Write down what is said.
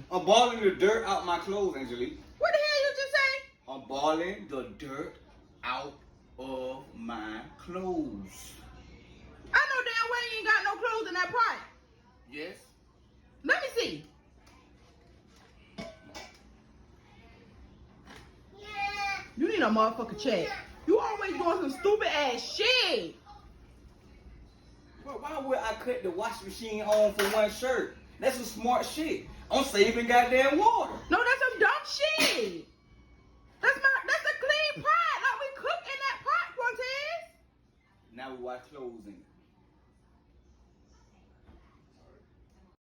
balling? I'm balling the dirt out my clothes, Angelique. What the hell you just say? I'm balling the dirt out of my clothes. I know damn well you ain't got no clothes in that pot. Yes. Let me see. You need a motherfucker check. You always doing some stupid ass shit. Bro, why would I cut the washing machine on for one shirt? That's some smart shit. I'm saving goddamn water. No, that's some dumb shit. That's a clean pot. Like we cook in that pot, Cortez. Now we wash clothes in it.